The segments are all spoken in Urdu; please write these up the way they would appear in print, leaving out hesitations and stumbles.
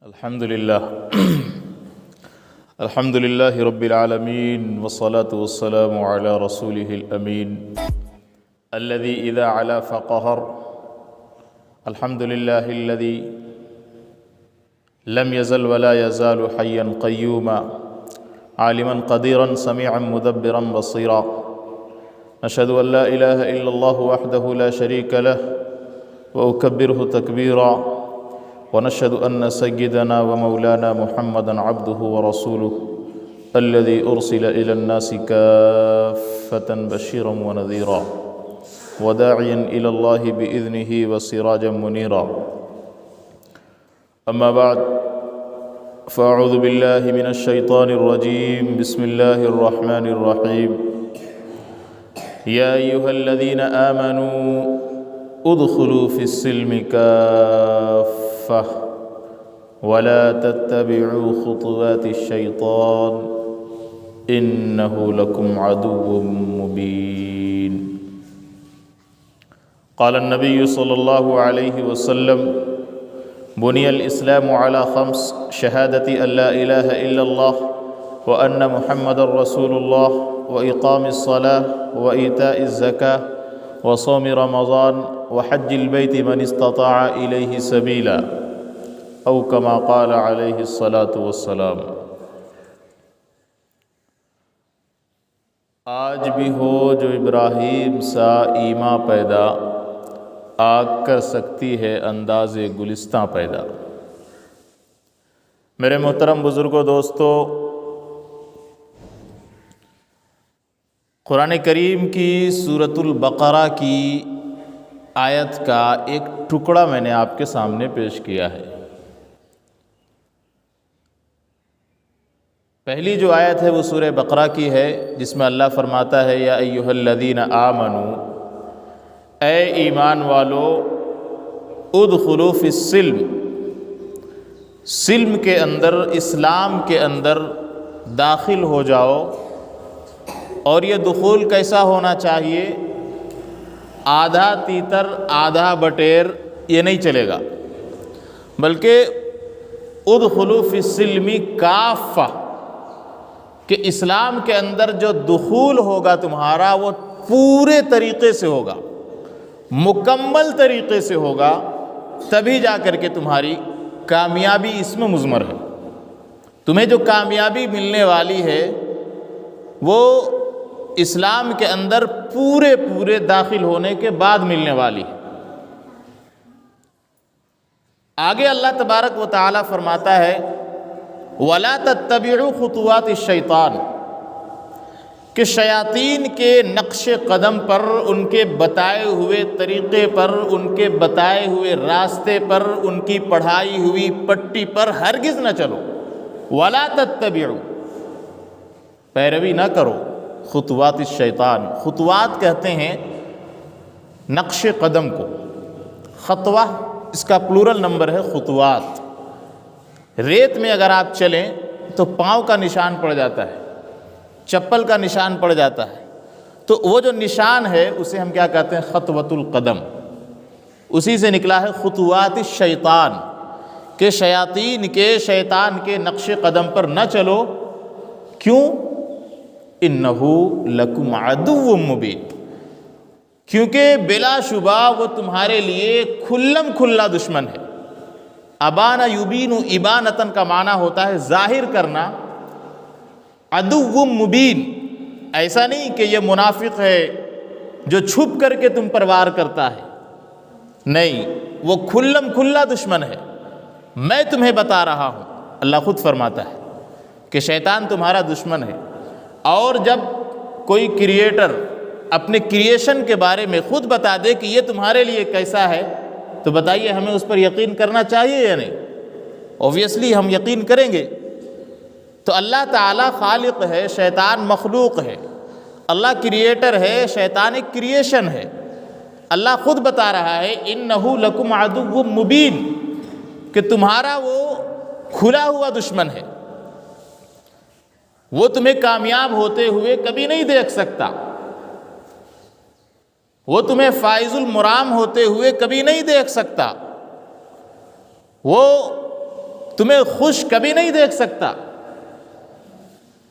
الحمد لله رب العالمين والصلاة والسلام على رسوله الأمين الذي إذا علا فقهر. الحمد لله الذي لم يزل ولا يزال حيا قيوما عالما قديرا سميعا مدبرا بصيرا. نشهد أن لا إله إلا الله وحده لا شريك له وأكبره تكبيرا. ونشهد أن سيدنا ومولانا محمدا عبده ورسوله الذي أرسل إلى الناس كافة بشيرا ونذيرا وداعيا إلى الله بإذنه وسراجا منيرا. أما بعد فأعوذ بالله من الشيطان الرجيم. بسم الله الرحمن الرحيم. يا أيها الذين آمنوا ادخلوا في السلم كافة ولا تتبعوا خطوات الشيطان إنه لكم عدو مبين. قال النبي صلى الله عليه وسلم بني الإسلام على 5: شهادة أن لا إله إلا الله وأن محمد رسول الله وإقام الصلاة وإيتاء الزكاة وصوم رمضان وحج البيت من استطاع إليه سبيلا أو كما قال عليه الصلاة والسلام. آج بھی ہو جو ابراہیم سا ایماں پیدا، آگ کر سکتی ہے انداز گلستاں پیدا. میرے محترم بزرگوں، دوستو، قرآن کریم کی سورۃ البقرہ کی آیت کا ایک ٹکڑا میں نے آپ کے سامنے پیش کیا ہے. پہلی جو آیت ہے وہ سورہ بقرہ کی ہے، جس میں اللہ فرماتا ہے یا ایھا الذین آمنوا، اے ایمان والو، ادخلوا فی السلم، سلم کے اندر، اسلام کے اندر داخل ہو جاؤ. اور یہ دخول کیسا ہونا چاہیے؟ آدھا تیتر آدھا بٹیر یہ نہیں چلے گا، بلکہ ادخلوا فی السلم کافہ، کہ اسلام کے اندر جو دخول ہوگا تمہارا وہ پورے طریقے سے ہوگا، مکمل طریقے سے ہوگا، تبھی جا کر کے تمہاری کامیابی اس میں مضمر ہے. تمہیں جو کامیابی ملنے والی ہے وہ اسلام کے اندر پورے داخل ہونے کے بعد ملنے والی ہے. آگے اللہ تبارک و تعالی فرماتا ہے وَلَا تَتَّبِعُوا خُطُوَاتِ الشَّيْطَانِ، کہ شیاطین کے نقش قدم پر، ان کے بتائے ہوئے طریقے پر، ان کے بتائے ہوئے راستے پر، ان کی پڑھائی ہوئی پٹی پر ہرگز نہ چلو. وَلَا تَتَّبِعُوا، پیروی نہ کرو خطوات الشیطان. خطوات کہتے ہیں نقش قدم کو. خطوہ اس کا پلورل نمبر ہے خطوات. ریت میں اگر آپ چلیں تو پاؤں کا نشان پڑ جاتا ہے، چپل کا نشان پڑ جاتا ہے، تو وہ جو نشان ہے اسے ہم کیا کہتے ہیں؟ خطوۃ القدم. اسی سے نکلا ہے خطوات الشیطان، کہ شیطان کے نقش قدم پر نہ چلو. کیوں؟ انہ لکم عدو مبین، کیونکہ بلا شبہ وہ تمہارے لیے کھلم کھلا دشمن ہے. ابانا یبین ابانتن کا معنی ہوتا ہے ظاہر کرنا. عدو مبین ایسا نہیں کہ یہ منافق ہے جو چھپ کر کے تم پر وار کرتا ہے، نہیں، وہ کھلم کھلا دشمن ہے. میں تمہیں بتا رہا ہوں، اللہ خود فرماتا ہے کہ شیطان تمہارا دشمن ہے. اور جب کوئی کریٹر اپنے کریشن کے بارے میں خود بتا دے کہ یہ تمہارے لیے کیسا ہے، تو بتائیے ہمیں اس پر یقین کرنا چاہیے یا نہیں؟ اوبویسلی ہم یقین کریں گے. تو اللہ تعالیٰ خالق ہے، شیطان مخلوق ہے. اللہ کریٹر ہے، شیطان ایک کریشن ہے. اللہ خود بتا رہا ہے انہ لکم عدو مبین، کہ تمہارا وہ کھلا ہوا دشمن ہے. وہ تمہیں کامیاب ہوتے ہوئے کبھی نہیں دیکھ سکتا، وہ تمہیں فائز المرام ہوتے ہوئے کبھی نہیں دیکھ سکتا. وہ تمہیں خوش کبھی نہیں دیکھ سکتا،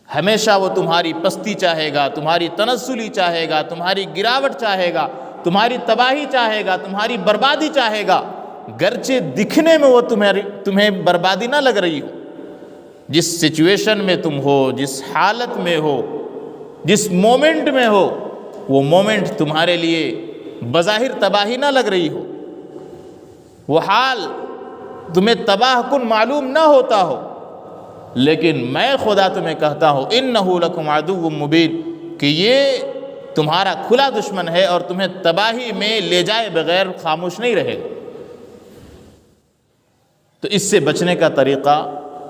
ہمیشہ وہ تمہاری پستی چاہے گا، تمہاری تنزلی چاہے گا، تمہاری گراوٹ چاہے گا، تمہاری تباہی چاہے گا، تمہاری بربادی چاہے گا، گرچہ دکھنے میں وہ تمہیں بربادی نہ لگ رہی ہو۔ جس سچویشن میں تم ہو، جس حالت میں ہو، جس مومنٹ میں ہو، وہ مومنٹ تمہارے لیے بظاہر تباہی نہ لگ رہی ہو، وہ حال تمہیں تباہ کن معلوم نہ ہوتا ہو، لیکن میں خدا تمہیں کہتا ہوں اِنَّهُ لَكُمْ عَدُوٌّ مُّبِينٌ کہ یہ تمہارا کھلا دشمن ہے اور تمہیں تباہی میں لے جائے بغیر خاموش نہیں رہے گا۔ تو اس سے بچنے کا طریقہ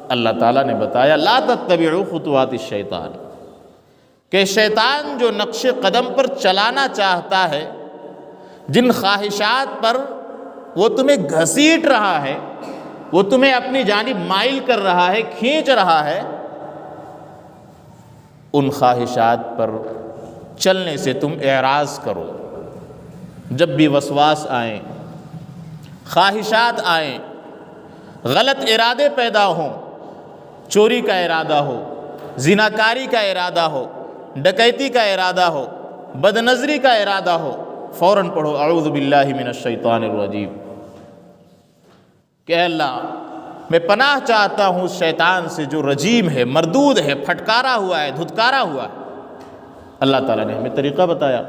اللہ تعالیٰ نے بتایا، لا تتبعوا خطوات الشیطان، کہ شیطان جو نقش قدم پر چلانا چاہتا ہے، جن خواہشات پر وہ تمہیں گھسیٹ رہا ہے، وہ تمہیں اپنی جانب مائل کر رہا ہے، کھینچ رہا ہے، ان خواہشات پر چلنے سے تم اعراض کرو۔ جب بھی وسواس آئیں، خواہشات آئیں، غلط ارادے پیدا ہوں، چوری کا ارادہ ہو، زناکاری کا ارادہ ہو، ڈکیتی کا ارادہ ہو، بدنظری کا ارادہ ہو، فوراً پڑھو اعوذ باللہ من الشیطان الرجیم کہ اے اللہ میں پناہ چاہتا ہوں اس شیطان سے جو رجیم ہے، مردود ہے، پھٹکارا ہوا ہے، دھتکارا ہوا ہے۔ اللہ تعالیٰ نے ہمیں طریقہ بتایا،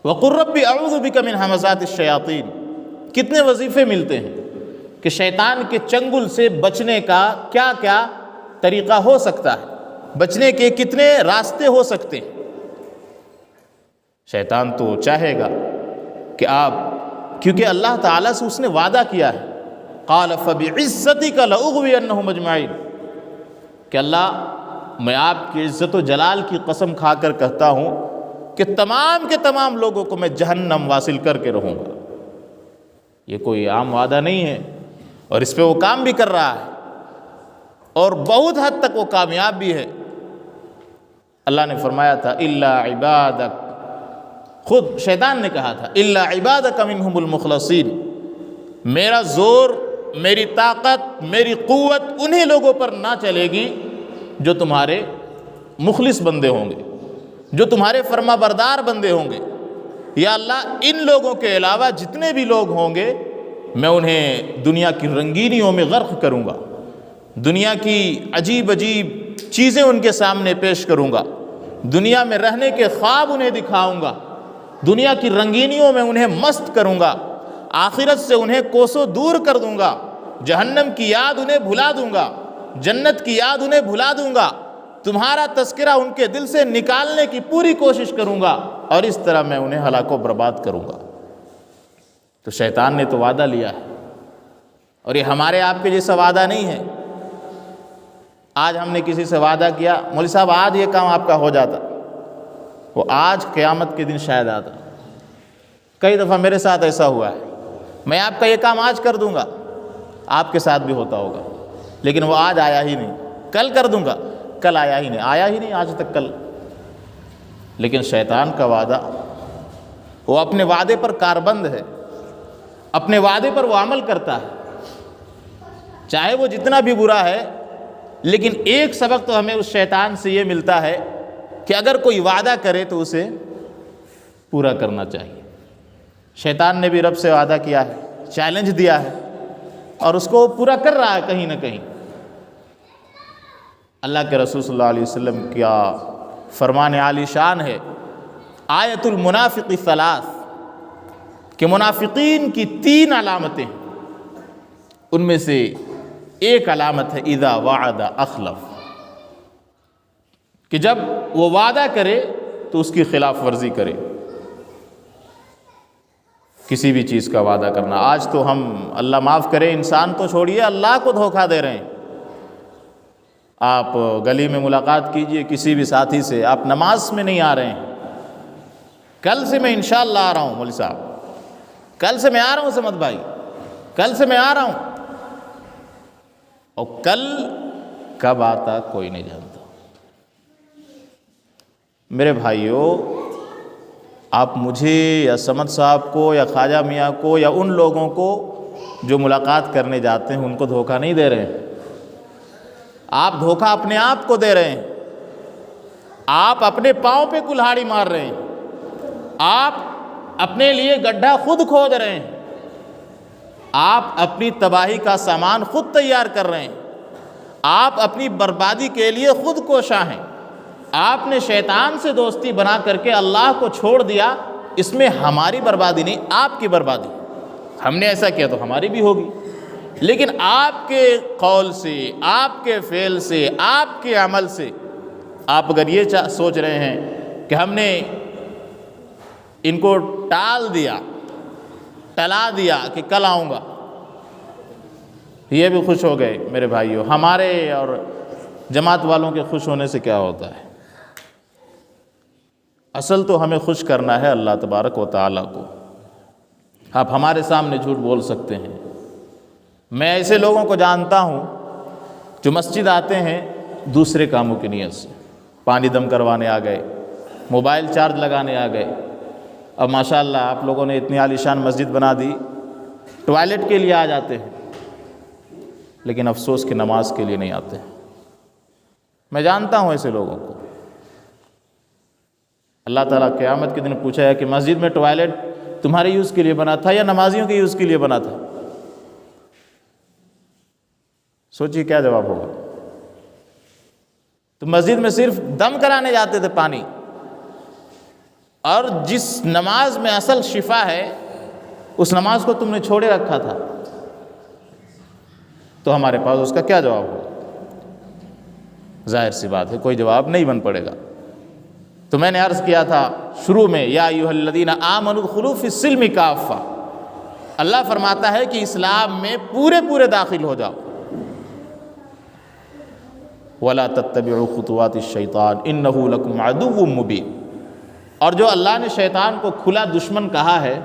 وَقُلْ رَبِّ أَعُوذُ بِكَ مِنْ ہَمَزَاتِ الشَّيَاطِينِ۔ کتنے وظیفے ملتے ہیں کہ شیطان کے چنگل سے بچنے کا کیا کیا طریقہ ہو سکتا ہے، بچنے کے کتنے راستے ہو سکتے ہیں۔ شیطان تو چاہے گا کہ آپ، کیونکہ اللہ تعالیٰ سے اس نے وعدہ کیا ہے، قَالَ فَبِعِزَّتِكَ لَأُغْوِيَنَّهُمْ أَجْمَعِينَ کہ اللہ میں آپ کی عزت و جلال کی قسم کھا کر کہتا ہوں کہ تمام کے تمام لوگوں کو میں جہنم واصل کر کے رہوں گا۔ یہ کوئی عام وعدہ نہیں ہے، اور اس پہ وہ کام بھی کر رہا ہے، اور بہت حد تک وہ کامیاب بھی ہے۔ اللہ نے فرمایا تھا اِلَّا عِبَادَكَ، خود شیطان نے کہا تھا اِلَّا عِبَادَكَ مِنْهُمُ الْمُخْلَصِينَ، میرا زور، میری طاقت، میری قوت انہی لوگوں پر نہ چلے گی جو تمہارے مخلص بندے ہوں گے، جو تمہارے فرما بردار بندے ہوں گے۔ یا اللہ ان لوگوں کے علاوہ جتنے بھی لوگ ہوں گے میں انہیں دنیا کی رنگینیوں میں غرق کروں گا، دنیا کی عجیب عجیب چیزیں ان کے سامنے پیش کروں گا، دنیا میں رہنے کے خواب انہیں دکھاؤں گا، دنیا کی رنگینیوں میں انہیں مست کروں گا، آخرت سے انہیں کوسوں دور کر دوں گا، جہنم کی یاد انہیں بھلا دوں گا، جنت کی یاد انہیں بھلا دوں گا، تمہارا تذکرہ ان کے دل سے نکالنے کی پوری کوشش کروں گا، اور اس طرح میں انہیں ہلاک و برباد کروں گا۔ تو شیطان نے تو وعدہ لیا ہے، اور یہ ہمارے آپ کے جیسا وعدہ نہیں ہے۔ آج ہم نے کسی سے وعدہ کیا، مولوی صاحب آج یہ کام آپ کا ہو جاتا، وہ آج قیامت کے دن شاید آتا۔ کئی دفعہ میرے ساتھ ایسا ہوا ہے، میں آپ کا یہ کام آج کر دوں گا، آپ کے ساتھ بھی ہوتا ہوگا، لیکن وہ آج آیا ہی نہیں، کل کر دوں گا، کل آیا ہی نہیں آج تک کل۔ لیکن شیطان کا وعدہ، وہ اپنے وعدے پر کاربند ہے، اپنے وعدے پر وہ عمل کرتا ہے، چاہے وہ جتنا بھی برا ہے۔ لیکن ایک سبق تو ہمیں اس شیطان سے یہ ملتا ہے کہ اگر کوئی وعدہ کرے تو اسے پورا کرنا چاہیے۔ شیطان نے بھی رب سے وعدہ کیا ہے، چیلنج دیا ہے، اور اس کو پورا کر رہا ہے کہیں نہ کہیں۔ اللہ کے رسول صلی اللہ علیہ وسلم کیا فرمان عالی شان ہے، آیت المنافق ثلاث، کہ منافقین کی 3 علامتیں، ان میں سے ایک علامت ہے اذا وعد اخلف، کہ جب وہ وعدہ کرے تو اس کی خلاف ورزی کرے۔ کسی بھی چیز کا وعدہ کرنا، آج تو ہم اللہ معاف کرے انسان تو چھوڑیے، اللہ کو دھوکہ دے رہے ہیں۔ آپ گلی میں ملاقات کیجئے کسی بھی ساتھی سے، آپ نماز میں نہیں آ رہے ہیں، کل سے میں انشاءاللہ آ رہا ہوں مولوی صاحب، کل سے میں آ رہا ہوں سمد بھائی، کل سے میں آ رہا ہوں، اور کل کب آتا کوئی نہیں جانتا۔ میرے بھائیوں، آپ مجھے یا سمد صاحب کو یا خواجہ میاں کو یا ان لوگوں کو جو ملاقات کرنے جاتے ہیں ان کو دھوکہ نہیں دے رہے ہیں، آپ دھوکہ اپنے آپ کو دے رہے ہیں، آپ اپنے پاؤں پہ کلہاڑی مار رہے ہیں، آپ اپنے لیے گڈھا خود کھود رہے ہیں، آپ اپنی تباہی کا سامان خود تیار کر رہے ہیں، آپ اپنی بربادی کے لیے خود کوشاں ہیں، آپ نے شیطان سے دوستی بنا کر کے اللہ کو چھوڑ دیا، اس میں ہماری بربادی نہیں، آپ کی بربادی، ہم نے ایسا کیا تو ہماری بھی ہوگی، لیکن آپ کے قول سے، آپ کے فعل سے، آپ کے عمل سے آپ اگر یہ سوچ رہے ہیں کہ ہم نے ان کو ٹال دیا، ٹلا دیا کہ کل آؤں گا، یہ بھی خوش ہو گئے، میرے بھائیو ہمارے اور جماعت والوں کے خوش ہونے سے کیا ہوتا ہے؟ اصل تو ہمیں خوش کرنا ہے اللہ تبارک و تعالیٰ کو۔ آپ ہمارے سامنے جھوٹ بول سکتے ہیں، میں ایسے لوگوں کو جانتا ہوں جو مسجد آتے ہیں دوسرے کاموں کی نیت سے، پانی دم کروانے آ گئے، موبائل چارج لگانے آ گئے، اب ماشاءاللہ آپ لوگوں نے اتنی عالیشان مسجد بنا دی، ٹوائلٹ کے لیے آ جاتے ہیں، لیکن افسوس کہ نماز کے لیے نہیں آتے۔ میں جانتا ہوں ایسے لوگوں کو، اللہ تعالیٰ قیامت کے دن پوچھا ہے کہ مسجد میں ٹوائلٹ تمہارے یوز کے لیے بنا تھا یا نمازیوں کے یوز کے لیے بنا تھا؟ سوچیے کیا جواب ہوگا۔ تو مسجد میں صرف دم کرانے جاتے تھے پانی، اور جس نماز میں اصل شفا ہے اس نماز کو تم نے چھوڑے رکھا تھا، تو ہمارے پاس اس کا کیا جواب ہوگا؟ ظاہر سی بات ہے کوئی جواب نہیں بن پڑے گا۔ تو میں نے عرض کیا تھا شروع میں، یا ایھا الذین آمنوا ادخلوا فی السلم کافہ، اللہ فرماتا ہے کہ اسلام میں پورے داخل ہو جاؤ۔ وَلَا تَتَّبِعُوا خُطُوَاتِ الشَّيْطَانِ إِنَّهُ لَكُمْ عَدُوٌّ مُّبِينٌ، اور جو اللہ نے شیطان کو کھلا دشمن کہا ہے،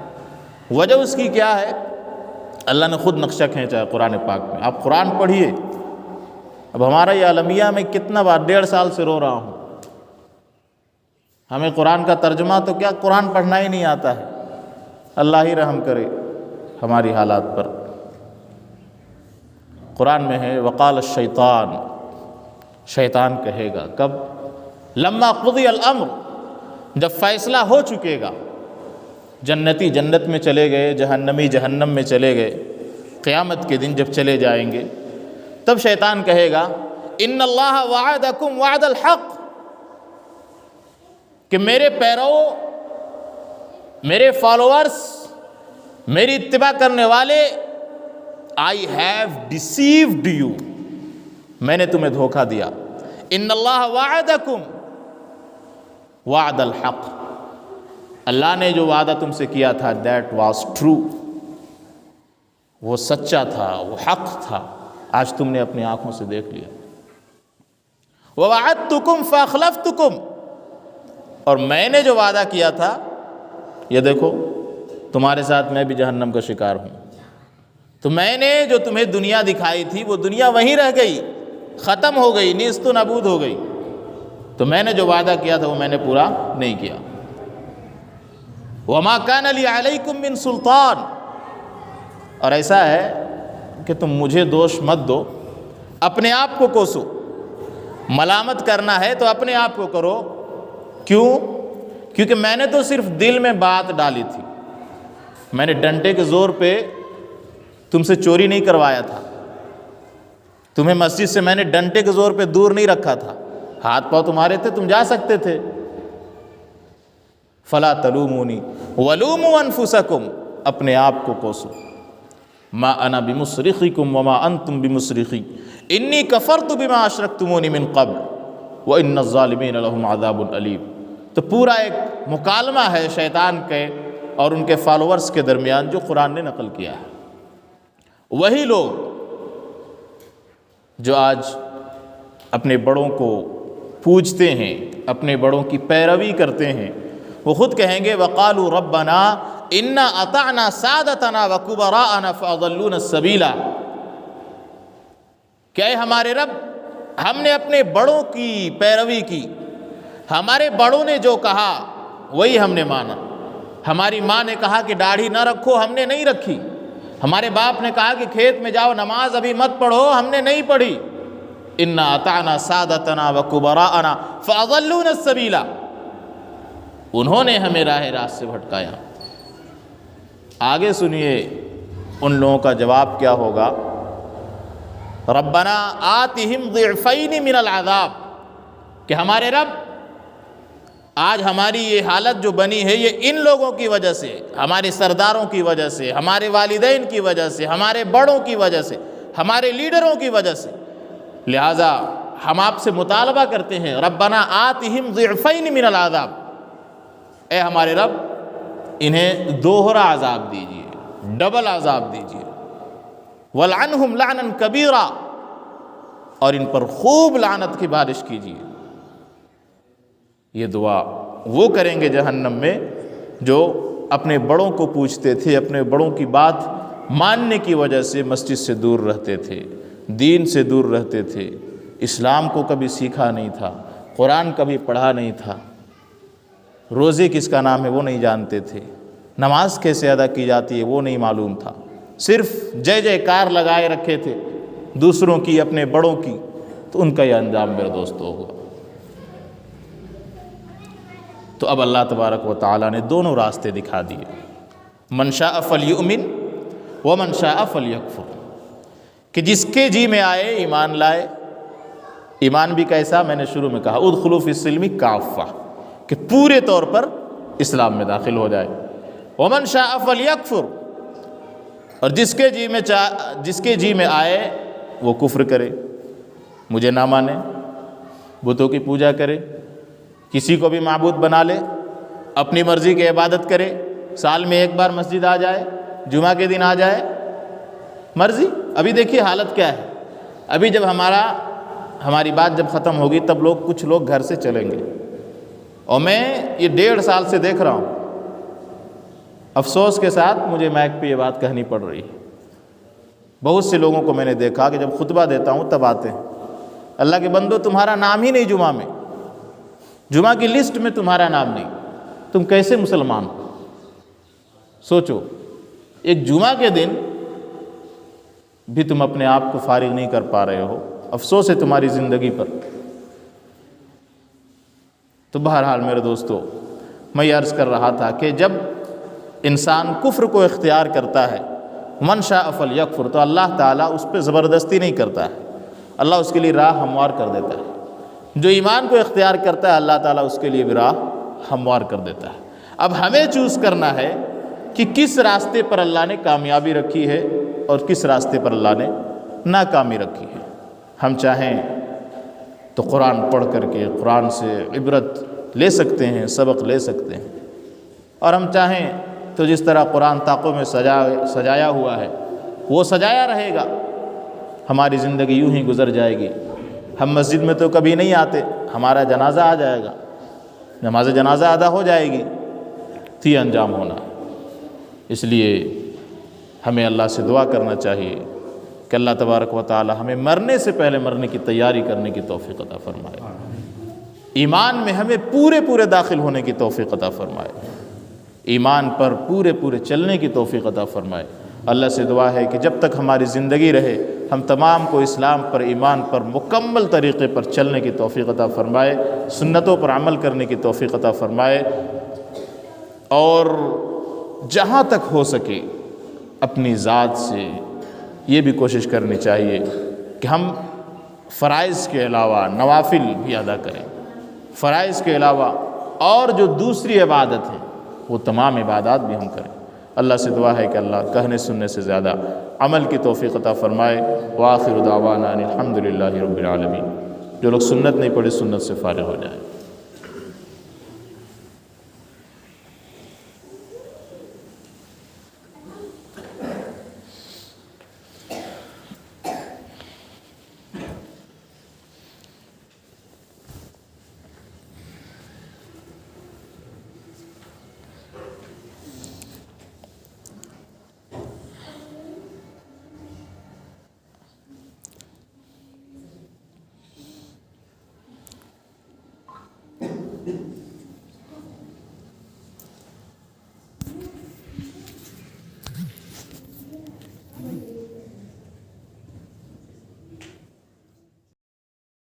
وجہ اس کی کیا ہے؟ اللہ نے خود نقشہ کھینچا ہے قرآن پاک میں، آپ قرآن پڑھیے۔ اب ہمارا یہ عالمیہ میں کتنا بار 1.5 سال سے رو رہا ہوں، ہمیں قرآن کا ترجمہ تو کیا قرآن پڑھنا ہی نہیں آتا ہے، اللہ ہی رحم کرے ہماری حالات پر۔ قرآن میں ہے وقال الشیطان، شیطان کہے گا کب؟ لما قضی الامر، جب فیصلہ ہو چکے گا، جنتی جنت میں چلے گئے، جہنمی جہنم میں چلے گئے، قیامت کے دن جب چلے جائیں گے تب شیطان کہے گا ان اللہ وعدکم وعد الحق، کہ میرے پیرو، میرے فالوورز، میری اتباع کرنے والے، آئی ہیو ڈیسیوڈ یو، میں نے تمہیں دھوکہ دیا۔ ان اللہ وعدکم وعد الحق، اللہ نے جو وعدہ تم سے کیا تھا دیٹ واز ٹرو، وہ سچا تھا، وہ حق تھا، آج تم نے اپنی آنکھوں سے دیکھ لیا۔ ووعدتکم فاخلفتکم، اور میں نے جو وعدہ کیا تھا یہ دیکھو تمہارے ساتھ میں بھی جہنم کا شکار ہوں۔ تو میں نے جو تمہیں دنیا دکھائی تھی وہ دنیا وہیں رہ گئی، ختم ہو گئی، نیست و نابود ہو گئی، تو میں نے جو وعدہ کیا تھا وہ میں نے پورا نہیں کیا۔ وما کان لی علیکم من سلطان، اور ایسا ہے کہ تم مجھے دوش مت دو، اپنے آپ کو کوسو، ملامت کرنا ہے تو اپنے آپ کو کرو۔ کیوں؟ کیونکہ میں نے تو صرف دل میں بات ڈالی تھی، میں نے ڈنڈے کے زور پہ تم سے چوری نہیں کروایا تھا، تمہیں مسجد سے میں نے ڈنڈے کے زور پہ دور نہیں رکھا تھا، ہاتھ پاؤں تمہارے تھے، تم جا سکتے تھے۔ فلا تلومونی ولوموا انفسکم، اپنے آپ کو کوسو۔ ما انا بمصرخکم وما انتم بمصرخی انی کفرت بما اشرکتمونی من قبل وان الظالمین لهم عذاب علیم۔ تو پورا ایک مکالمہ ہے شیطان کے اور ان کے فالوورز کے درمیان جو قرآن نے نقل کیا ہے۔ وہی لوگ جو آج اپنے بڑوں کو پوجتے ہیں، اپنے بڑوں کی پیروی کرتے ہیں، وہ خود کہیں گے وقالوا ربنا انا اطعنا سادتنا وکبراءنا فاضلونا السبیل، کہ اے ہمارے رب، ہم نے اپنے بڑوں کی پیروی کی، ہمارے بڑوں نے جو کہا وہی ہم نے مانا، ہماری ماں نے کہا کہ داڑھی نہ رکھو، ہم نے نہیں رکھی، ہمارے باپ نے کہا کہ کھیت میں جاؤ، نماز ابھی مت پڑھو، ہم نے نہیں پڑھی۔ انا اطعنا سادتنا وکبراءنا فاضلونا السبیل، انہوں نے ہمیں راہ راست سے بھٹکایا۔ آگے سنیے ان لوگوں کا جواب کیا ہوگا۔ ربنا آتہم ضعفین من العذاب، کہ ہمارے رب آج ہماری یہ حالت جو بنی ہے یہ ان لوگوں کی وجہ سے، ہمارے سرداروں کی وجہ سے، ہمارے والدین کی وجہ سے، ہمارے بڑوں کی وجہ سے، ہمارے لیڈروں کی وجہ سے، لہٰذا ہم آپ سے مطالبہ کرتے ہیں ربنا آتہم ضعفین من العذاب، اے ہمارے رب انہیں دوہرا عذاب دیجیے، ڈبل عذاب دیجیے، وَلْعَنْهُمْ لَعْنًا كَبِيرًا، اور ان پر خوب لعنت کی بارش کیجیے۔ یہ دعا وہ کریں گے جہنم میں جو اپنے بڑوں کو پوچھتے تھے، اپنے بڑوں کی بات ماننے کی وجہ سے مسجد سے دور رہتے تھے، دین سے دور رہتے تھے، اسلام کو کبھی سیکھا نہیں تھا، قرآن کبھی پڑھا نہیں تھا، روزے کس کا نام ہے وہ نہیں جانتے تھے، نماز کیسے ادا کی جاتی ہے وہ نہیں معلوم تھا، صرف جے جے کار لگائے رکھے تھے دوسروں کی، اپنے بڑوں کی، تو ان کا یہ انجام میرے دوستو ہوگا۔ تو اب اللہ تبارک و تعالیٰ نے دونوں راستے دکھا دیے، من شاء فلیؤمن ومن شاء فلیکفر، کہ جس کے جی میں آئے ایمان لائے۔ ایمان بھی کیسا؟ میں نے شروع میں کہا ادخلوا فی السلم کافہ، کہ پورے طور پر اسلام میں داخل ہو جائے۔ ومن شاء فلیکفر، اور جس کے جی میں آئے وہ کفر کرے، مجھے نہ مانے، بتوں کی پوجا کرے، کسی کو بھی معبود بنا لے، اپنی مرضی کی عبادت کرے، سال میں ایک بار مسجد آ جائے، جمعہ کے دن آ جائے، مرضی۔ ابھی دیکھیے حالت کیا ہے، ابھی جب ہماری بات جب ختم ہوگی تب کچھ لوگ گھر سے چلیں گے، اور میں یہ 1.5 سال سے دیکھ رہا ہوں، افسوس کے ساتھ مجھے مائک پہ یہ بات کہنی پڑ رہی ہے۔ بہت سے لوگوں کو میں نے دیکھا کہ جب خطبہ دیتا ہوں تب آتے ہیں، اللہ کے بندو تمہارا نام ہی نہیں جمعہ میں، جمعہ کی لسٹ میں تمہارا نام نہیں، تم کیسے مسلمان ہو؟ سوچو، ایک جمعہ کے دن بھی تم اپنے آپ کو فارغ نہیں کر پا رہے ہو، افسوس ہے تمہاری زندگی پر۔ تو بہرحال میرے دوستو، میں یہ عرض کر رہا تھا کہ جب انسان کفر کو اختیار کرتا ہے، من شاء فلیکفر، تو اللہ تعالیٰ اس پہ زبردستی نہیں کرتا ہے، اللہ اس کے لیے راہ ہموار کر دیتا ہے۔ جو ایمان کو اختیار کرتا ہے اللہ تعالیٰ اس کے لیے بھی راہ ہموار کر دیتا ہے۔ اب ہمیں چوز کرنا ہے کہ کس راستے پر اللہ نے کامیابی رکھی ہے اور کس راستے پر اللہ نے ناکامی رکھی ہے۔ ہم چاہیں تو قرآن پڑھ کر کے قرآن سے عبرت لے سکتے ہیں، سبق لے سکتے ہیں، اور ہم چاہیں تو جس طرح قرآن طاقوں میں سجایا ہوا ہے وہ سجایا رہے گا، ہماری زندگی یوں ہی گزر جائے گی۔ ہم مسجد میں تو کبھی نہیں آتے، ہمارا جنازہ آ جائے گا، نماز جنازہ ادا ہو جائے گی، تو یہ انجام ہونا ہے۔ اس لیے ہمیں اللہ سے دعا کرنا چاہیے کہ اللہ تبارک و تعالی ہمیں مرنے سے پہلے مرنے کی تیاری کرنے کی توفیق عطا فرمائے، ایمان میں ہمیں پورے داخل ہونے کی توفیق عطا فرمائے، ایمان پر پورے چلنے کی توفیق عطا فرمائے۔ اللہ سے دعا ہے کہ جب تک ہماری زندگی رہے ہم تمام کو اسلام پر، ایمان پر مکمل طریقے پر چلنے کی توفیق عطا فرمائے، سنتوں پر عمل کرنے کی توفیق عطا فرمائے، اور جہاں تک ہو سکے اپنی ذات سے یہ بھی کوشش کرنی چاہیے کہ ہم فرائض کے علاوہ نوافل بھی ادا کریں، فرائض کے علاوہ اور جو دوسری عبادت ہیں وہ تمام عبادات بھی ہم کریں۔ اللہ سے دعا ہے کہ اللہ کہنے سننے سے زیادہ عمل کی توفیق عطا فرمائے۔ وآخر دعوانا ان الحمد للہ رب العالمین۔ جو لوگ سنت نہیں پڑھے سنت سے فارغ ہو جائیں۔